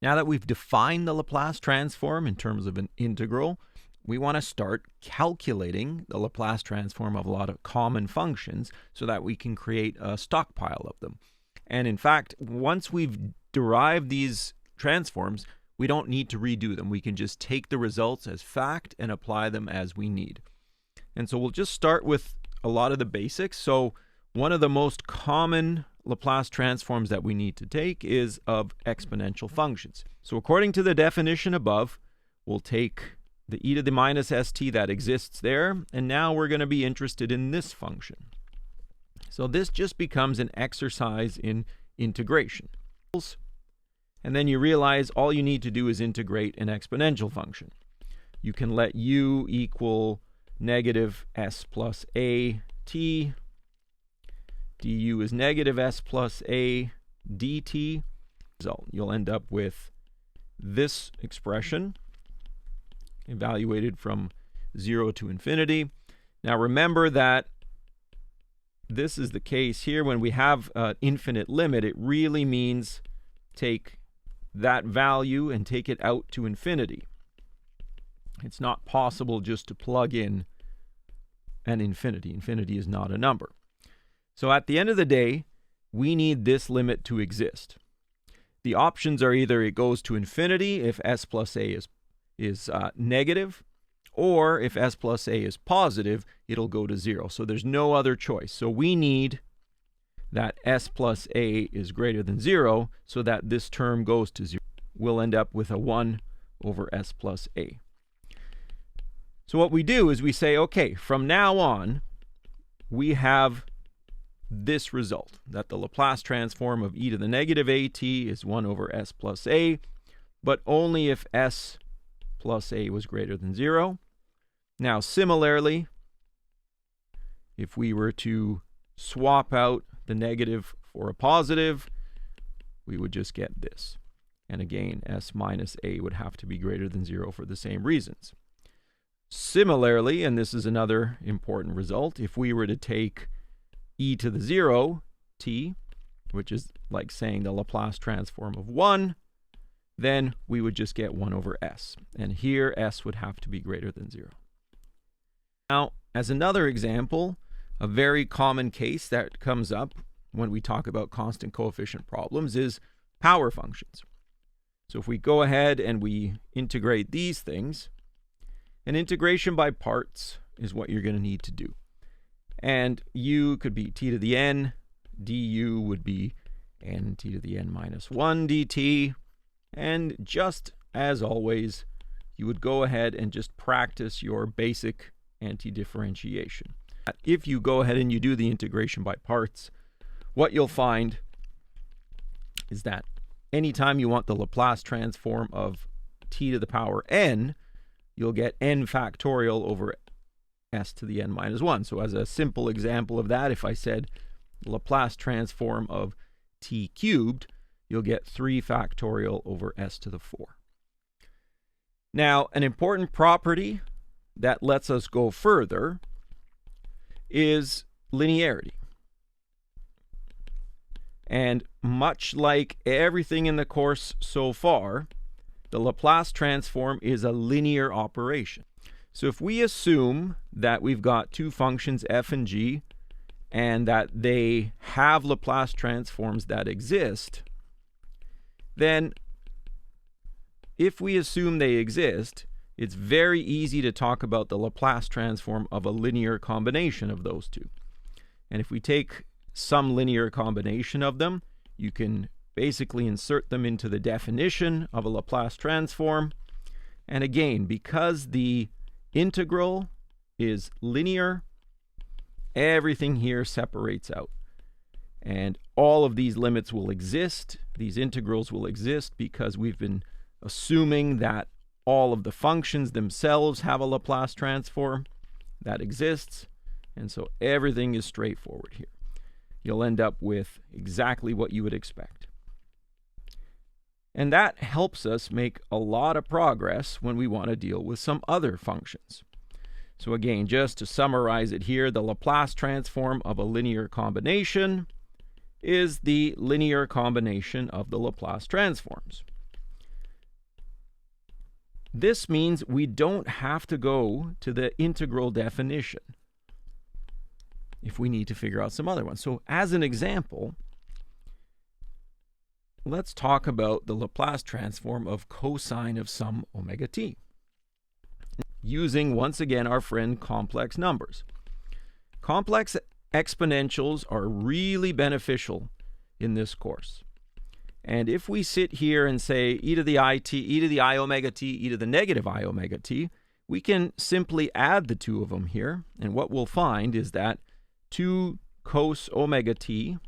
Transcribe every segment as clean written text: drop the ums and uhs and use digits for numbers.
Now that we've defined the Laplace transform in terms of an integral, we want to start calculating the Laplace transform of a lot of common functions so that we can create a stockpile of them. And in fact, once we've derived these transforms, we don't need to redo them. We can just take the results as fact and apply them as we need. And so we'll just start with a lot of the basics. So one of the most common Laplace transforms that we need to take is of exponential functions. So according to the definition above, we'll take the e to the minus st that exists there, and now we're going to be interested in this function. So this just becomes an exercise in integration. And then you realize all you need to do is integrate an exponential function. You can let u equal negative s plus a t. du is negative s plus a dt. Result, you'll end up with this expression evaluated from 0 to infinity. Now remember that this is the case here. When we have an infinite limit, it really means take that value and take it out to infinity. It's not possible just to plug in an infinity. Infinity is not a number. So at the end of the day, we need this limit to exist. The options are either it goes to infinity if s plus a is negative, or if s plus a is positive, it'll go to 0. So there's no other choice. So we need that s plus a is greater than 0 so that this term goes to 0. We'll end up with a 1 over s plus a. So what we do is we say, okay, from now on, we have this result, that the Laplace transform of e to the negative at is 1 over s plus a, but only if s plus a was greater than 0. Now, similarly, if we were to swap out the negative for a positive, we would just get this. And again, s minus a would have to be greater than 0 for the same reasons. Similarly, and this is another important result, if we were to take e to the 0 t, which is like saying the Laplace transform of 1, then we would just get 1 over s. And here, s would have to be greater than 0. Now, as another example, a very common case that comes up when we talk about constant coefficient problems is power functions. So if we go ahead and we integrate these things, an integration by parts is what you're going to need to do. And u could be t to the n, du would be n t to the n minus 1 dt, and just as always, you would go ahead and just practice your basic anti-differentiation. If you go ahead and you do the integration by parts, what you'll find is that anytime you want the Laplace transform of t to the power n, you'll get n factorial over s to the n minus 1. So as a simple example of that, if I said Laplace transform of t cubed, you'll get 3 factorial over s to the 4. Now, an important property that lets us go further is linearity. And much like everything in the course so far, the Laplace transform is a linear operation. So if we assume that we've got two functions f and g and that they have Laplace transforms that exist, then if we assume they exist, it's very easy to talk about the Laplace transform of a linear combination of those two. And if we take some linear combination of them, you can basically insert them into the definition of a Laplace transform. And again, because the integral is linear, everything here separates out. And all of these limits will exist, these integrals will exist, because we've been assuming that all of the functions themselves have a Laplace transform that exists. And so everything is straightforward here. You'll end up with exactly what you would expect. And that helps us make a lot of progress when we want to deal with some other functions. So again, just to summarize it here, the Laplace transform of a linear combination is the linear combination of the Laplace transforms. this means we don't have to go to the integral definition if we need to figure out some other ones. So as an example, let's talk about the Laplace transform of cosine of some omega t, using once again our friend complex numbers. Complex exponentials are really beneficial in this course. And if we sit here and say e to the I omega t, e to the negative I omega t, we can simply add the two of them here. And what we'll find is that 2 cos omega t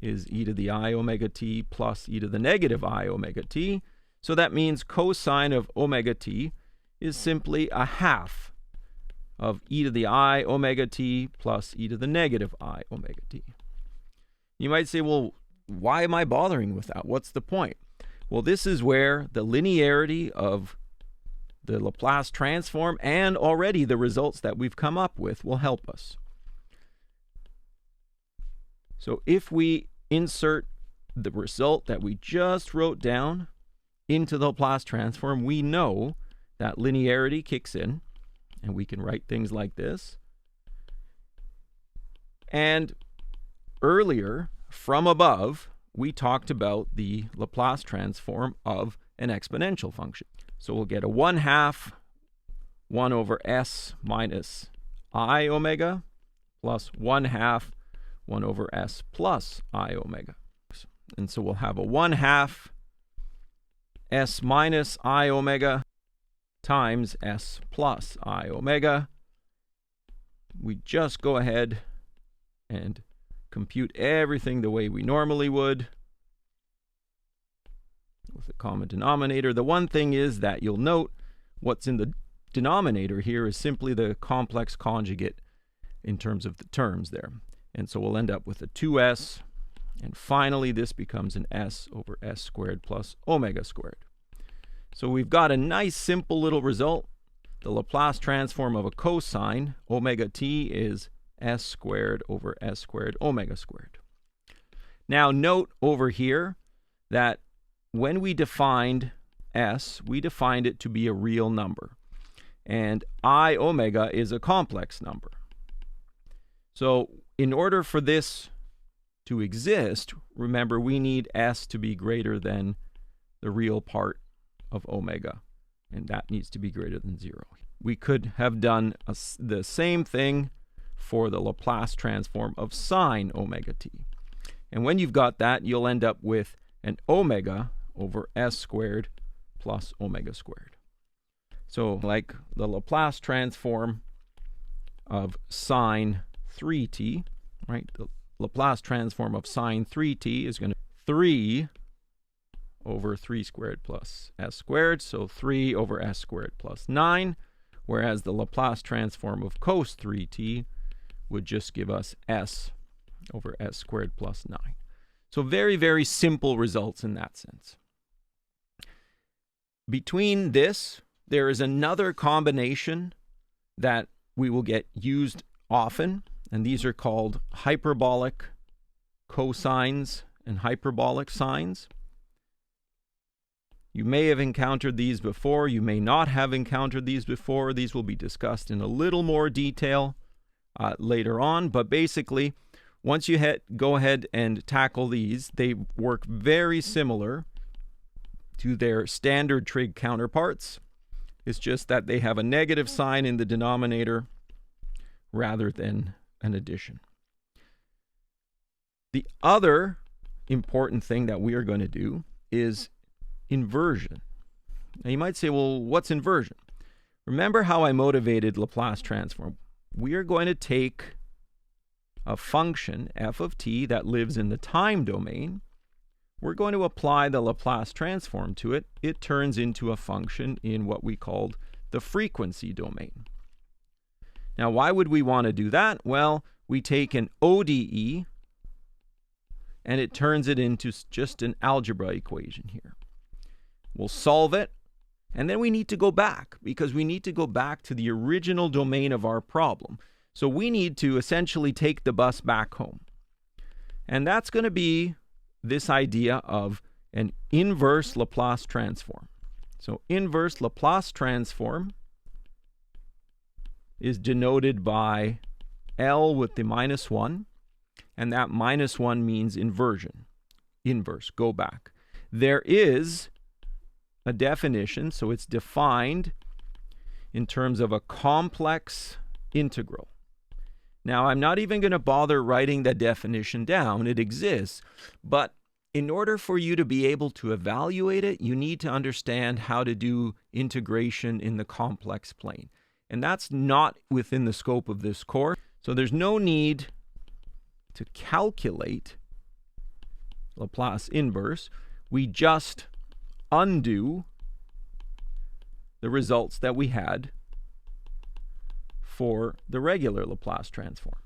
is e to the I omega t plus e to the negative I omega t. So that means cosine of omega t is simply a half of e to the I omega t plus e to the negative I omega t. You might say, well, why am I bothering with that? What's the point? Well, this is where the linearity of the Laplace transform and already the results that we've come up with will help us. So if we insert the result that we just wrote down into the Laplace transform, we know that linearity kicks in, and we can write things like this. And earlier, from above, we talked about the Laplace transform of an exponential function. So we'll get a 1/2 1 over s minus I omega plus 1/2 1 over s plus I omega. And so we'll have a 1/2 s minus I omega times s plus I omega. We just go ahead and compute everything the way we normally would with a common denominator. The one thing is that you'll note what's in the denominator here is simply the complex conjugate in terms of the terms there. And so we'll end up with a 2s, and finally this becomes an s over s squared plus omega squared. So we've got a nice simple little result. The Laplace transform of a cosine omega t is s squared over s squared omega squared. Now note over here that when we defined s, we defined it to be a real number. And I omega is a complex number. So in order for this to exist, remember we need s to be greater than the real part of omega, and that needs to be greater than 0. We could have done the same thing for the Laplace transform of sine omega t. And when you've got that, you'll end up with an omega over s squared plus omega squared. So like the Laplace transform of sine 3t, right? The Laplace transform of sine 3t is going to 3 over 3 squared plus s squared, so 3 over s squared plus 9, whereas the Laplace transform of cos 3t would just give us s over s squared plus 9. So very, very simple results in that sense. Between this, there is another combination that we will get used often, and these are called hyperbolic cosines and hyperbolic sines. You may have encountered these before, you may not have encountered these before. These will be discussed in a little more detail later on, but basically, once you go ahead and tackle these, they work very similar to their standard trig counterparts. It's just that they have a negative sign in the denominator rather than an addition. The other important thing that we are going to do is inversion. Now you might say, well, what's inversion? Remember how I motivated Laplace transform? We are going to take a function, f of t, that lives in the time domain. We're going to apply the Laplace transform to it. It turns into a function in what we called the frequency domain. Now, why would we want to do that? Well, we take an ODE and it turns it into just an algebra equation here. We'll solve it, and then we need to go back, because we need to go back to the original domain of our problem. So we need to essentially take the bus back home. And that's going to be this idea of an inverse Laplace transform. So inverse Laplace transform is denoted by L with the -1, and that -1 means inversion. Inverse, go back. There is a definition, so it's defined in terms of a complex integral. Now, I'm not even going to bother writing the definition down. It exists, but in order for you to be able to evaluate it, you need to understand how to do integration in the complex plane. And that's not within the scope of this course. So there's no need to calculate Laplace inverse. We just undo the results that we had for the regular Laplace transform.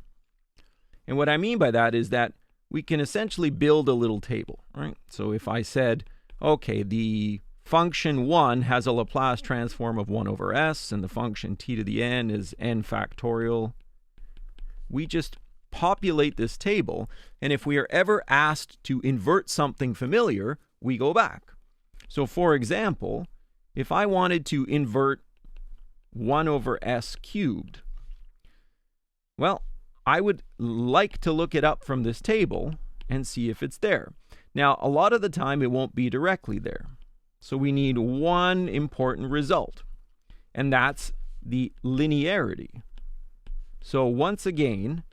And what I mean by that is that we can essentially build a little table, right? So if I said, okay, the function 1 has a Laplace transform of 1 over s, and the function t to the n is n factorial, we just populate this table, and if we are ever asked to invert something familiar, we go back. So for example, if I wanted to invert 1 over s cubed, well, I would like to look it up from this table and see if it's there. Now, a lot of the time it won't be directly there. So we need one important result, and that's the linearity. So once again,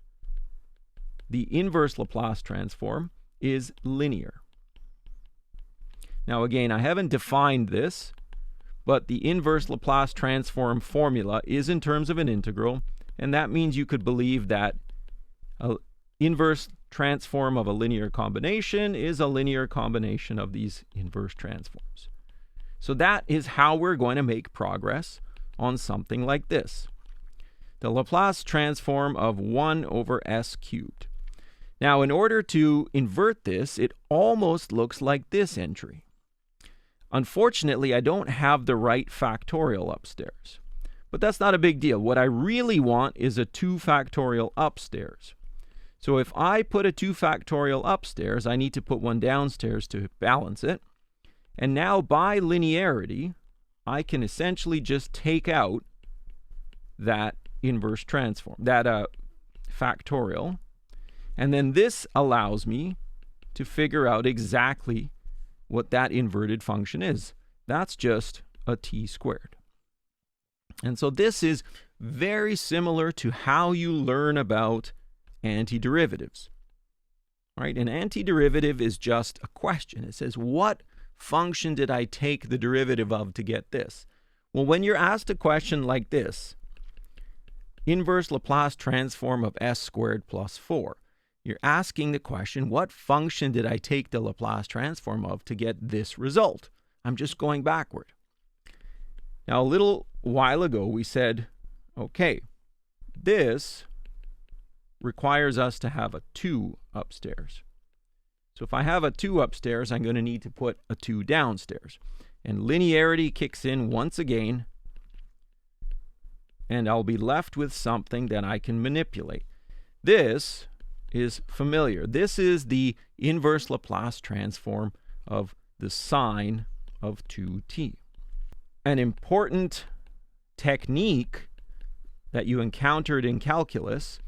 the inverse Laplace transform is linear. Now again, I haven't defined this, but the inverse Laplace transform formula is in terms of an integral, and that means you could believe that an inverse transform of a linear combination is a linear combination of these inverse transforms. So that is how we're going to make progress on something like this. The Laplace transform of 1 over s cubed. Now, in order to invert this, it almost looks like this entry. Unfortunately, I don't have the right factorial upstairs. But that's not a big deal. What I really want is a 2 factorial upstairs. So if I put a 2 factorial upstairs, I need to put one downstairs to balance it. And now by linearity, I can essentially just take out that inverse transform, that factorial. And then this allows me to figure out exactly what that inverted function is. That's just a t squared. And so this is very similar to how you learn about antiderivatives. Right? An antiderivative is just a question. It says, what function did I take the derivative of to get this? Well, when you're asked a question like this, inverse Laplace transform of s squared plus 4, you're asking the question, what function did I take the Laplace transform of to get this result? I'm just going backward. Now, a little while ago, we said, okay, this requires us to have a 2 upstairs. So if I have a 2 upstairs, I'm going to need to put a 2 downstairs. And linearity kicks in once again, and I'll be left with something that I can manipulate. This is familiar. This is the inverse Laplace transform of the sine of 2t. An important technique that you encountered in calculus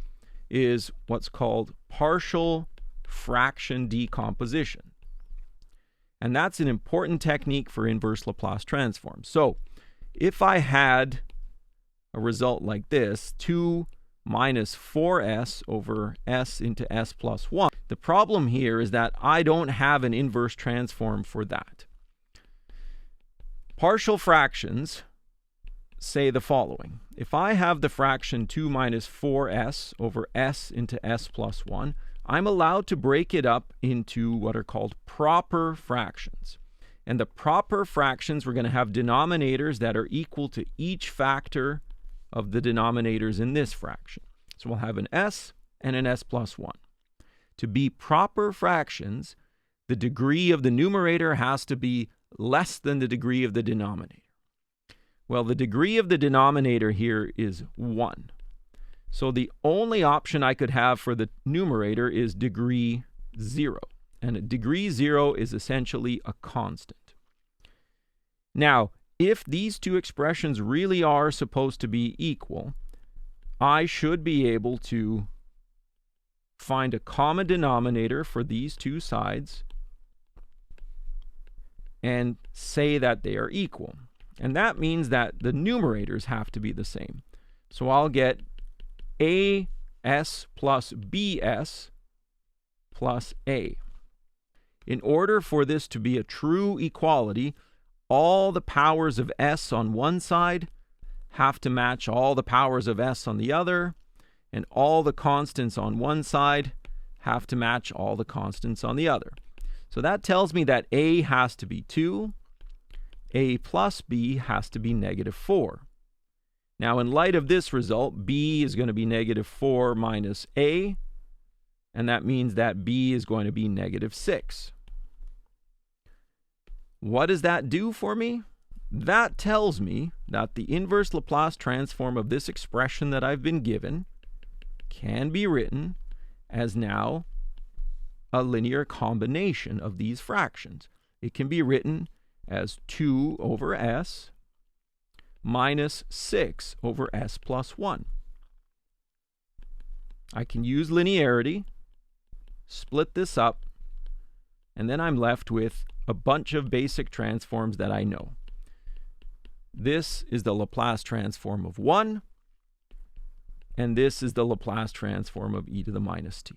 is what's called partial fraction decomposition. And that's an important technique for inverse Laplace transforms. So if I had a result like this, 2 minus 4s over s into s plus 1, the problem here is that I don't have an inverse transform for that. Partial fractions say the following. If I have the fraction 2 minus 4s over s into s plus 1, I'm allowed to break it up into what are called proper fractions. And the proper fractions, we're going to have denominators that are equal to each factor of the denominators in this fraction. So we'll have an s and an s plus 1. To be proper fractions, the degree of the numerator has to be less than the degree of the denominator. Well, the degree of the denominator here is 1. So the only option I could have for the numerator is degree 0. And a degree 0 is essentially a constant. Now, if these two expressions really are supposed to be equal, I should be able to find a common denominator for these two sides and say that they are equal. And that means that the numerators have to be the same. So I'll get AS plus BS plus A. In order for this to be a true equality, all the powers of S on one side have to match all the powers of S on the other, and all the constants on one side have to match all the constants on the other. So that tells me that A has to be 2, A plus B has to be -4. Now, in light of this result, B is going to be -4 minus A, and that means that B is going to be -6. What does that do for me? That tells me that the inverse Laplace transform of this expression that I've been given can be written as now a linear combination of these fractions. It can be written as 2 over S minus 6 over S plus 1. I can use linearity, split this up, and then I'm left with a bunch of basic transforms that I know. This is the Laplace transform of 1, and this is the Laplace transform of e to the minus t.